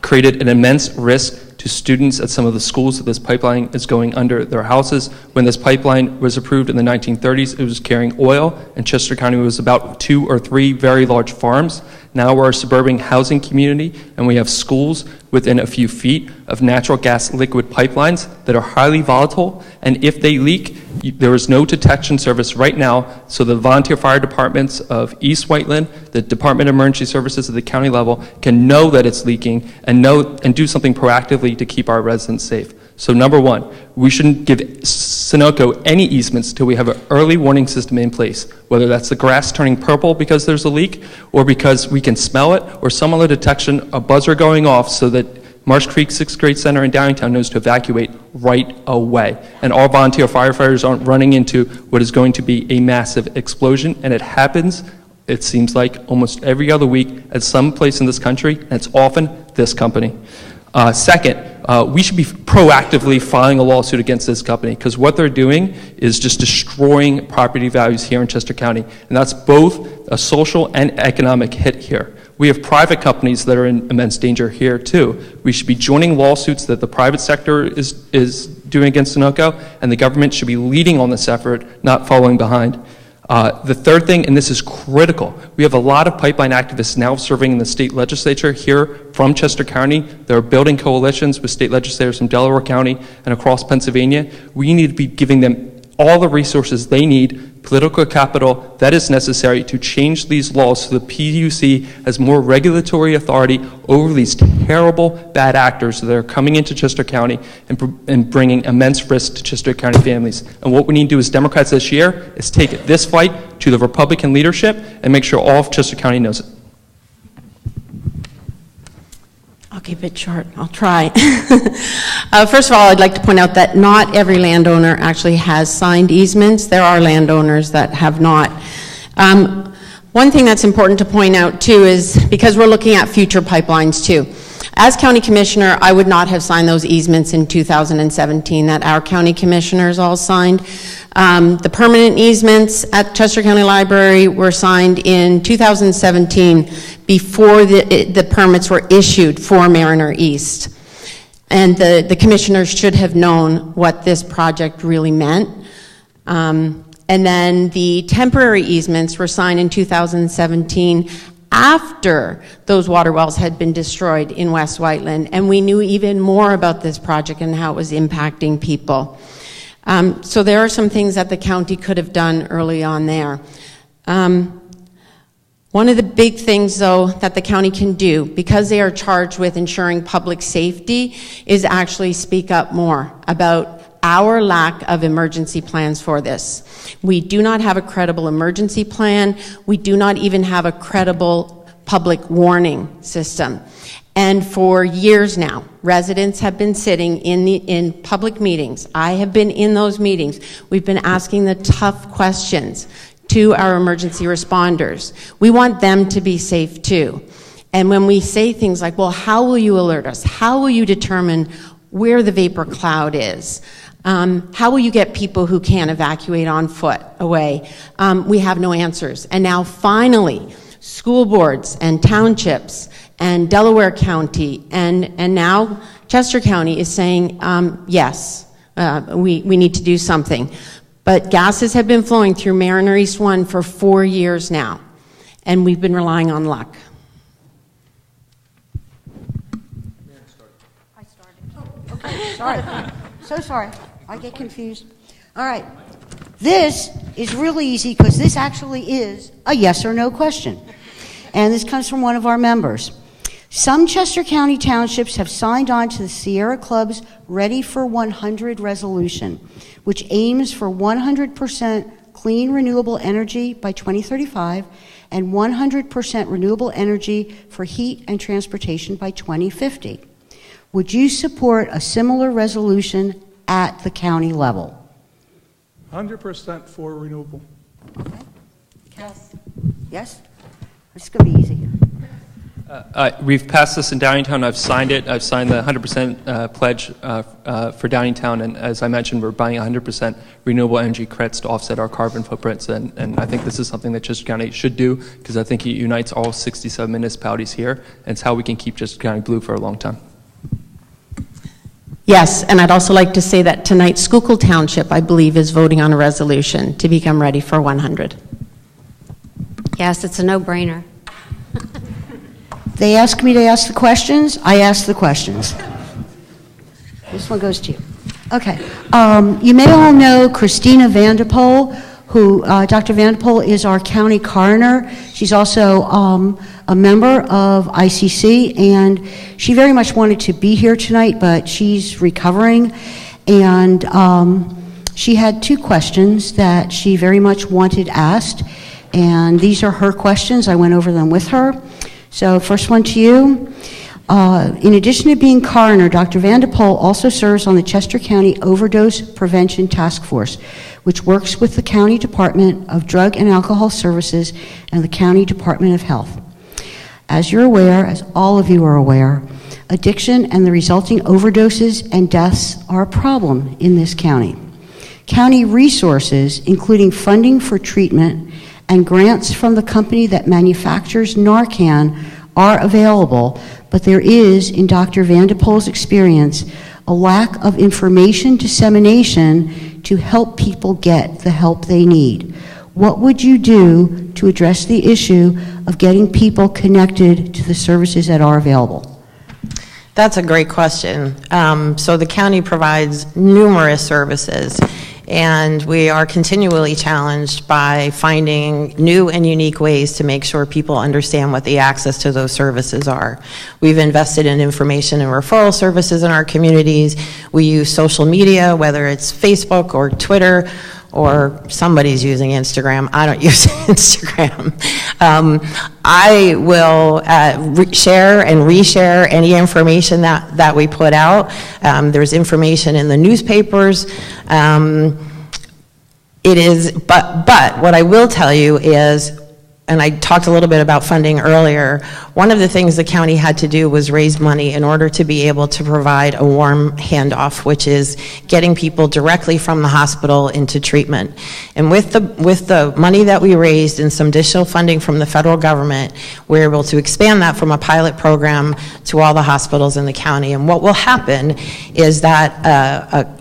created an immense risk to students at some of the schools that this pipeline is going under their houses. When this pipeline was approved in the 1930s, it was carrying oil, and Chester County was about 2 or 3 very large farms. Now we're a suburban housing community, and we have schools within a few feet of natural gas liquid pipelines that are highly volatile, and if they leak, there is no detection service right now, so the volunteer fire departments of East Whiteland, the Department of Emergency Services at the county level, can know that it's leaking and do something proactively to keep our residents safe. So number one, we shouldn't give Sunoco any easements till we have an early warning system in place, whether that's the grass turning purple because there's a leak, or because we can smell it, or some other detection, a buzzer going off so that Marsh Creek 6th Grade Center in Downingtown knows to evacuate right away. And all volunteer firefighters aren't running into what is going to be a massive explosion, and it happens, it seems like, almost every other week at some place in this country, and it's often this company. Second, we should be proactively filing a lawsuit against this company, because what they're doing is just destroying property values here in Chester County, and that's both a social and economic hit here. We have private companies that are in immense danger here too. We should be joining lawsuits that the private sector is doing against Sunoco, and the government should be leading on this effort, not following behind. The third thing, and this is critical, we have a lot of pipeline activists now serving in the state legislature here from Chester County. They're building coalitions with state legislators from Delaware County and across Pennsylvania. We need to be giving them all the resources they need, political capital that is necessary to change these laws so the PUC has more regulatory authority over these terrible bad actors that are coming into Chester County and bringing immense risk to Chester County families. And what we need to do as Democrats this year is take this fight to the Republican leadership and make sure all of Chester County knows it. I'll keep it short. I'll try. First of all, I'd like to point out that not every landowner actually has signed easements. There are landowners that have not. One thing that's important to point out too is, because we're looking at future pipelines too, as county commissioner, I would not have signed those easements in 2017 that our county commissioners all signed. The permanent easements at Chester County Library were signed in 2017 before the permits were issued for Mariner East. And the commissioners should have known what this project really meant. And then the temporary easements were signed in 2017 after those water wells had been destroyed in West Whiteland, and we knew even more about this project and how it was impacting people. So there are some things that the county could have done early on there. One of the big things, though, that the county can do, because they are charged with ensuring public safety, is actually speak up more about our lack of emergency plans for this. We do not have a credible emergency plan. We do not even have a credible public warning system. And for years now, residents have been sitting in public meetings. I have been in those meetings. We've been asking the tough questions to our emergency responders. We want them to be safe too. And when we say things like, well, how will you alert us? How will you determine where the vapor cloud is? How will you get people who can't evacuate on foot away? We have no answers. And now finally, school boards and townships and Delaware County and now Chester County is saying, yes, we need to do something. But gases have been flowing through Mariner East 1 for 4 years now, and we've been relying on luck. I started. Oh, okay, sorry. So sorry. I get confused. All right. This is really easy because this actually is a yes or no question. And this comes from one of our members. Some Chester County townships have signed on to the Sierra Club's Ready for 100 resolution, which aims for 100% clean renewable energy by 2035 and 100% renewable energy for heat and transportation by 2050. Would you support a similar resolution at the county level? 100% for renewable. Okay. Yes? Yes? This is going to be easy. We've passed this in Downingtown. I've signed it. I've signed the 100% pledge for Downingtown, and as I mentioned, we're buying 100% renewable energy credits to offset our carbon footprints, and I think this is something that Chester County should do, because I think it unites all 67 municipalities here, and it's how we can keep Chester County blue for a long time. Yes, and I'd also like to say that tonight Schuylkill Township, I believe, is voting on a resolution to become ready for 100. Yes, it's a no-brainer. They ask me to ask the questions, I ask the questions. This one goes to you. Okay. You may all know Christina Vanderpool, who, Dr. Vanderpool is our county coroner. She's also a member of ICC, and she very much wanted to be here tonight, but she's recovering. And she had 2 questions that she very much wanted asked, and these are her questions. I went over them with her. So first one to you. In addition to being coroner, Dr. Vanderpool also serves on the Chester County Overdose Prevention Task Force, which works with the County Department of Drug and Alcohol Services and the County Department of Health. As you're aware, as all of you are aware, addiction and the resulting overdoses and deaths are a problem in this county. County resources, including funding for treatment and grants from the company that manufactures Narcan, are available, but there is, in Dr. Vanderpool's experience, a lack of information dissemination to help people get the help they need. What would you do to address the issue of getting people connected to the services that are available? That's a great question. So the county provides numerous services, and we are continually challenged by finding new and unique ways to make sure people understand what the access to those services are. We've invested in information and referral services in our communities. We use social media, whether it's Facebook or Twitter, or somebody's using Instagram. I don't use Instagram. I will share and reshare any information that we put out. There's information in the newspapers. But what I will tell you is, and I talked a little bit about funding earlier, one of the things the county had to do was raise money in order to be able to provide a warm handoff, which is getting people directly from the hospital into treatment. And with the money that we raised and some additional funding from the federal government, we're able to expand that from a pilot program to all the hospitals in the county. And what will happen is that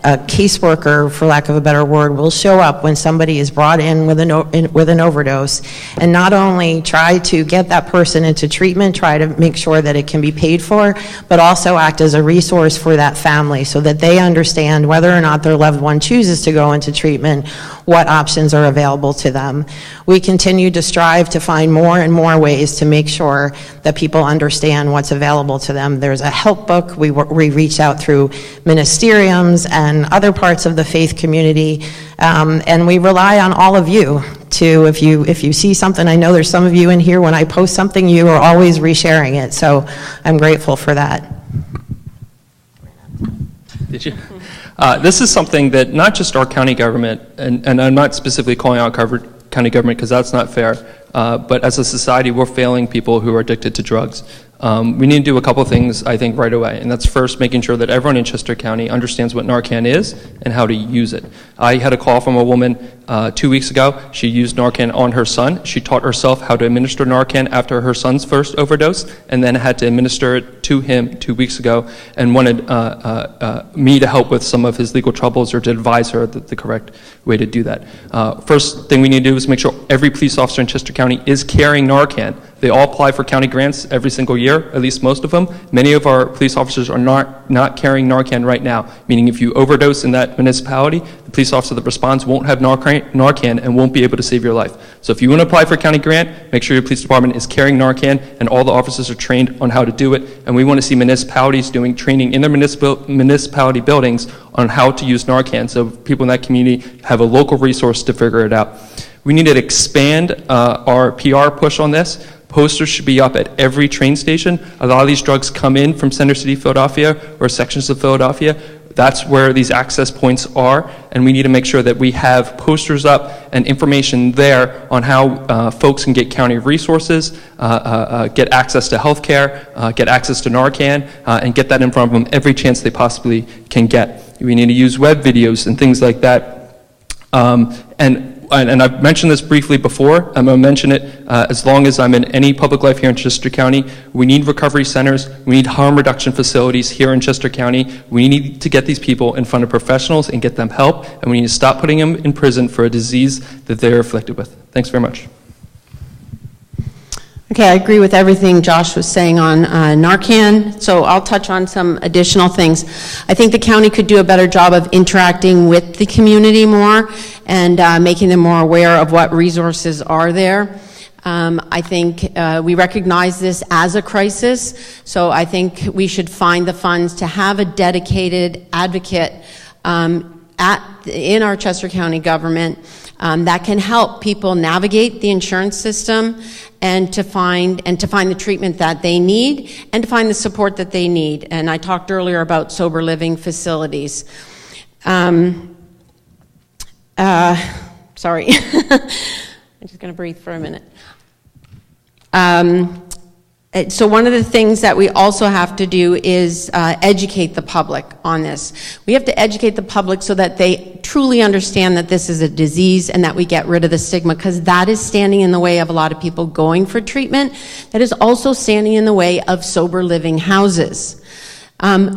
a caseworker, for lack of a better word, will show up when somebody is brought in with an overdose, and not only try to get that person into treatment, try to make sure that it can be paid for, but also act as a resource for that family so that they understand whether or not their loved one chooses to go into treatment, what options are available to them. We continue to strive to find more and more ways to make sure that people understand what's available to them. There's a help book. We reach out through ministeriums and other parts of the faith community, and we rely on all of you to, if you see something, I know there's some of you in here, when I post something, you are always resharing it, so I'm grateful for that. Did you? This is something that not just our county government, and I'm not specifically calling out county government because that's not fair, but as a society, we're failing people who are addicted to drugs. We need to do a couple things, I think, right away. And that's first making sure that everyone in Chester County understands what Narcan is and how to use it. I had a call from a woman 2 weeks ago. She used Narcan on her son. She taught herself how to administer Narcan after her son's first overdose, and then had to administer it to him 2 weeks ago, and wanted me to help with some of his legal troubles or to advise her the correct way to do that. First thing we need to do is make sure every police officer in Chester County is carrying Narcan. They all apply for county grants every single year, at least most of them. Many of our police officers are not carrying Narcan right now, meaning if you overdose in that municipality, the police officer that responds won't have Narcan and won't be able to save your life. So if you want to apply for a county grant, make sure your police department is carrying Narcan and all the officers are trained on how to do it. And we want to see municipalities doing training in their municipality buildings on how to use Narcan, so people in that community have a local resource to figure it out. We need to expand our PR push on this. Posters should be up at every train station. A lot of these drugs come in from Center City, Philadelphia, or sections of Philadelphia. That's where these access points are, and we need to make sure that we have posters up and information there on how folks can get county resources, get access to health care, get access to Narcan, and get that in front of them every chance they possibly can get. We need to use web videos and things like that. And I've mentioned this briefly before. I'm going to mention it as long as I'm in any public life here in Chester County. We need recovery centers. We need harm reduction facilities here in Chester County. We need to get these people in front of professionals and get them help. And we need to stop putting them in prison for a disease that they're afflicted with. Thanks very much. Okay, I agree with everything Josh was saying on Narcan, so I'll touch on some additional things. I think the county could do a better job of interacting with the community more and making them more aware of what resources are there. I think we recognize this as a crisis, so I think we should find the funds to have a dedicated advocate in our Chester County government that can help people navigate the insurance system and to find the treatment that they need and to find the support that they need. And I talked earlier about sober living facilities. Sorry, I'm just going to breathe for a minute. So one of the things that we also have to do is educate the public on this. We have to educate the public so that they truly understand that this is a disease and that we get rid of the stigma, because that is standing in the way of a lot of people going for treatment. That is also standing in the way of sober living houses.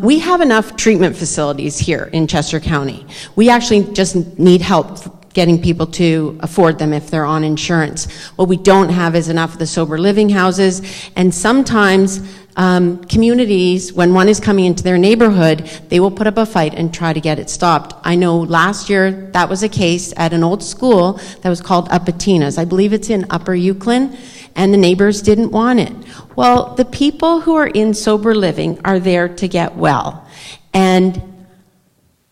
We have enough treatment facilities here in Chester County. We actually just need help getting people to afford them if they're on insurance. What we don't have is enough of the sober living houses, and sometimes communities, when one is coming into their neighborhood, they will put up a fight and try to get it stopped. I know last year that was a case at an old school that was called Apatina's. I believe it's in Upper Euclid, and the neighbors didn't want it. Well, the people who are in sober living are there to get well. And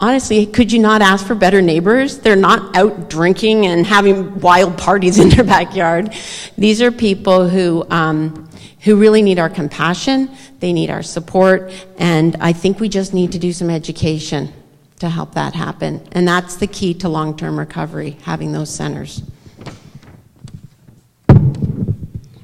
honestly, could you not ask for better neighbors? They're not out drinking and having wild parties in their backyard. These are people who really need our compassion, they need our support, and I think we just need to do some education to help that happen. And that's the key to long-term recovery, having those centers.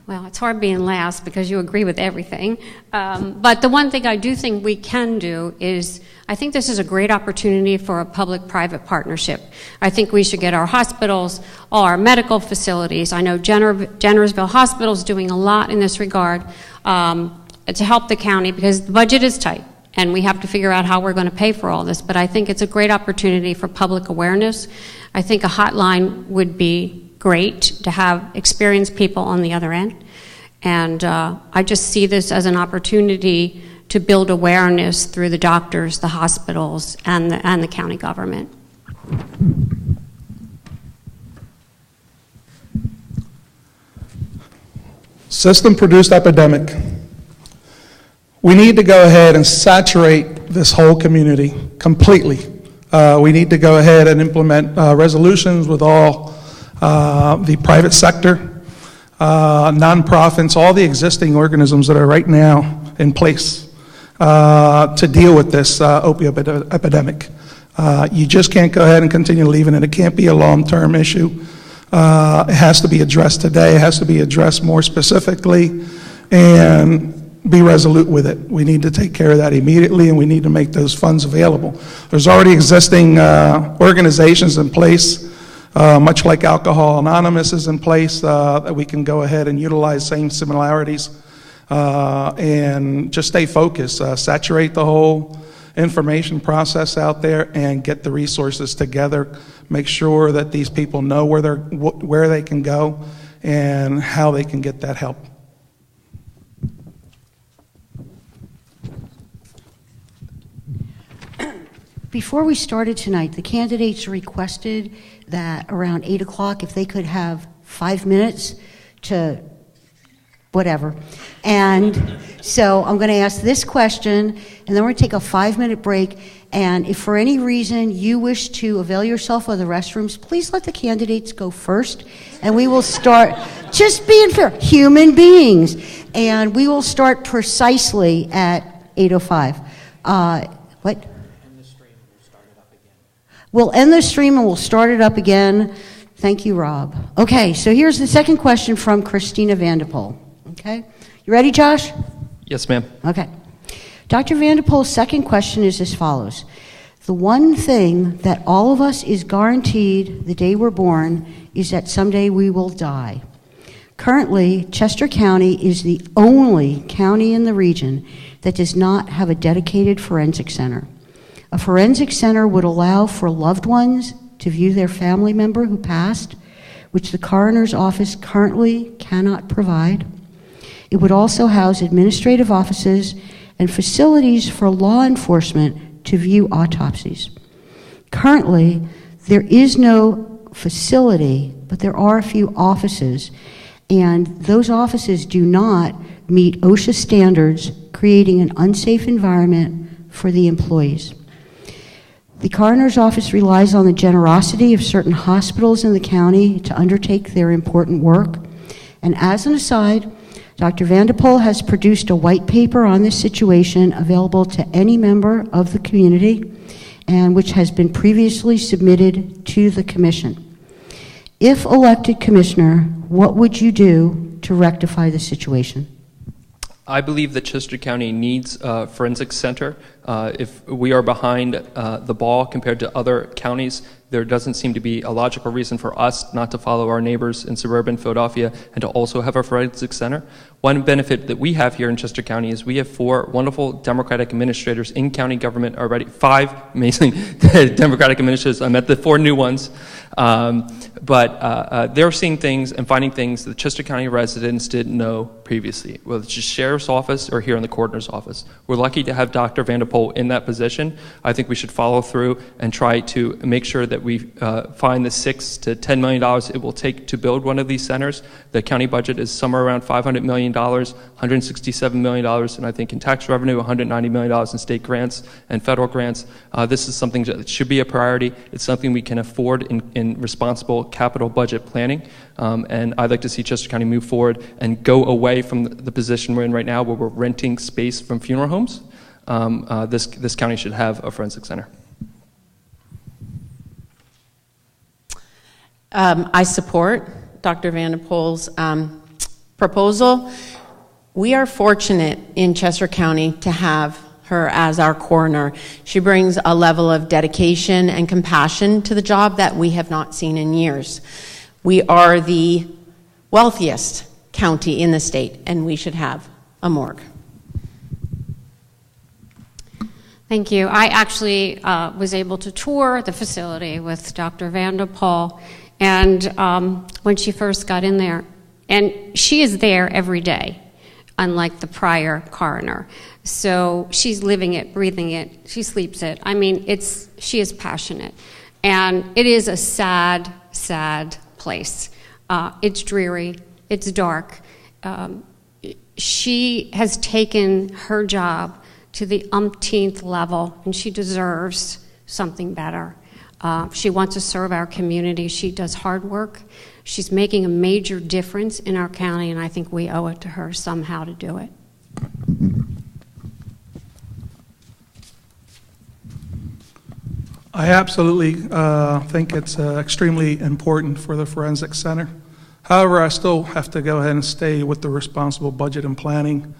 Well, it's hard being last because you agree with everything. But the one thing I do think we can do is, I think this is a great opportunity for a public-private partnership. I think we should get our hospitals, all our medical facilities. I know Jennersville Hospital is doing a lot in this regard to help the county because the budget is tight and we have to figure out how we're going to pay for all this. But I think it's a great opportunity for public awareness. I think a hotline would be great to have experienced people on the other end. And I just see this as an opportunity to build awareness through the doctors, the hospitals, and the county government. System-produced epidemic. We need to go ahead and saturate this whole community completely. We need to go ahead and implement resolutions with all the private sector, nonprofits, all the existing organisms that are right now in place to deal with this opioid epidemic. You just can't go ahead and continue leaving it. It can't be a long-term issue. It has to be addressed today. It has to be addressed more specifically and be resolute with it. We need to take care of that immediately, and we need to make those funds available. There's already existing organizations in place, much like Alcohol Anonymous is in place, that we can go ahead and utilize same similarities and just stay focused, saturate the whole information process out there and get the resources together, make sure that these people know where they can go and how they can get that help. Before we started tonight, the candidates requested that around 8 o'clock, if they could have 5 minutes to whatever. And so I'm going to ask this question, and then we're going to take a 5-minute break. And if for any reason you wish to avail yourself of the restrooms, please let the candidates go first. And we will start, just being fair, human beings. And we will start precisely at 8:05. What? We'll end the stream and we'll start it up again. Thank you, Rob. Okay, so here's the second question from Christina Vanderpool. Okay, you ready, Josh? Yes, ma'am. Okay. Dr. Vanderpool's second question is as follows. The one thing that all of us is guaranteed the day we're born is that someday we will die. Currently, Chester County is the only county in the region that does not have a dedicated forensic center. A forensic center would allow for loved ones to view their family member who passed, which the coroner's office currently cannot provide. It would also house administrative offices and facilities for law enforcement to view autopsies. Currently, there is no facility, but there are a few offices, and those offices do not meet OSHA standards, creating an unsafe environment for the employees. The coroner's office relies on the generosity of certain hospitals in the county to undertake their important work. And as an aside, Dr. Vanderpool has produced a white paper on this situation available to any member of the community, and which has been previously submitted to the commission. If elected commissioner, what would you do to rectify the situation? I believe that Chester County needs a forensic center. If we are behind the ball compared to other counties, there doesn't seem to be a logical reason for us not to follow our neighbors in suburban Philadelphia and to also have a forensic center. One benefit that we have here in Chester County is we have 4 wonderful Democratic administrators in county government already, 5 amazing Democratic administrators. I met the 4 new ones. But they're seeing things and finding things that Chester County residents didn't know previously, whether it's the sheriff's office or here in the coroner's office. We're lucky to have Dr. Vanderpool in that position. I think we should follow through and try to make sure that we find the $6 to $10 million it will take to build one of these centers. The county budget is somewhere around $500 million, $167 million, and I think in tax revenue, $190 million in state grants and federal grants. This is something that should be a priority. It's something we can afford in responsible capital budget planning, and I'd like to see Chester County move forward and go away from the position we're in right now where we're renting space from funeral homes. This county should have a forensic center. I support Dr. Vanderpool's proposal. We are fortunate in Chester County to have her as our coroner. She brings a level of dedication and compassion to the job that we have not seen in years. We are the wealthiest county in the state, and we should have a morgue. Thank you. I actually was able to tour the facility with Dr. Vanderpool, and when she first got in there, and she is there every day, unlike the prior coroner. So she's living it, breathing it, she sleeps it. I mean, she is passionate. And it is a sad, sad place. It's dreary, it's dark. She has taken her job to the umpteenth level, and she deserves something better. She wants to serve our community. She does hard work. She's making a major difference in our county, and I think we owe it to her somehow to do it. I absolutely think it's extremely important for the Forensic Center. However, I still have to go ahead and stay with the responsible budget and planning.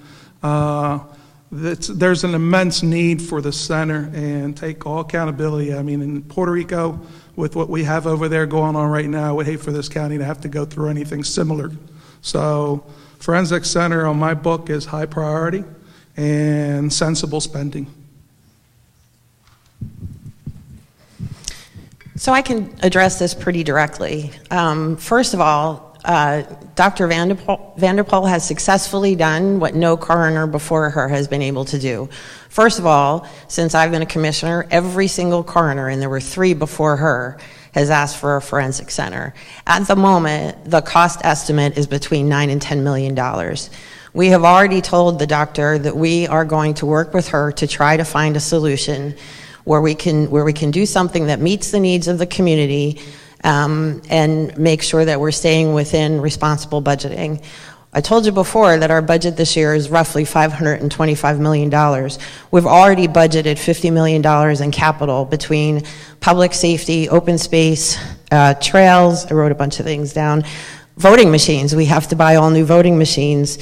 There's an immense need for the center and take all accountability. I mean, in Puerto Rico, with what we have over there going on right now, I would hate for this county to have to go through anything similar. So Forensic Center on my book is high priority and sensible spending. So I can address this pretty directly. First of all, Dr. Vanderpool has successfully done what no coroner before her has been able to do. First of all, since I've been a commissioner, every single coroner, and there were 3 before her, has asked for a forensic center. At the moment, the cost estimate is between $9 and $10 million. We have already told the doctor that we are going to work with her to try to find a solution where we can do something that meets the needs of the community and make sure that we're staying within responsible budgeting. I told you before that our budget this year is roughly $525 million. We've already budgeted $50 million in capital between public safety, open space, trails, I wrote a bunch of things down, voting machines. We have to buy all new voting machines,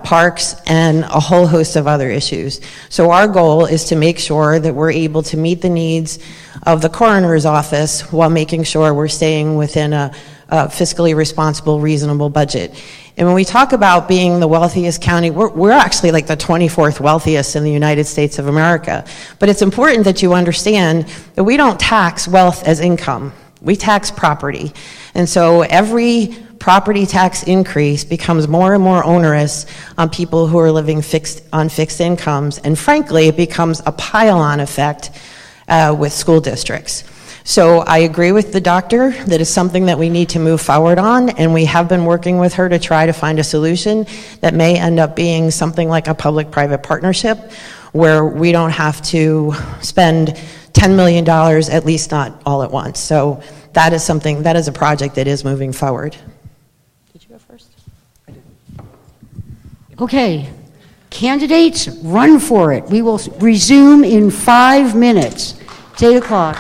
parks, and a whole host of other issues. So our goal is to make sure that we're able to meet the needs of the coroner's office while making sure we're staying within a fiscally responsible, reasonable budget. And when we talk about being the wealthiest county, we're actually like the 24th wealthiest in the United States of America. But it's important that you understand that we don't tax wealth as income. We tax property. And so every property tax increase becomes more and more onerous on people who are living on fixed incomes. And frankly, it becomes a pile-on effect with school districts. So I agree with the doctor that it's something that we need to move forward on, and we have been working with her to try to find a solution that may end up being something like a public-private partnership where we don't have to spend $10 million, at least not all at once. So that is something, that is a project that is moving forward. Did you go first? I did. Okay. Candidates, run for it. We will resume in 5 minutes. It's 8 o'clock.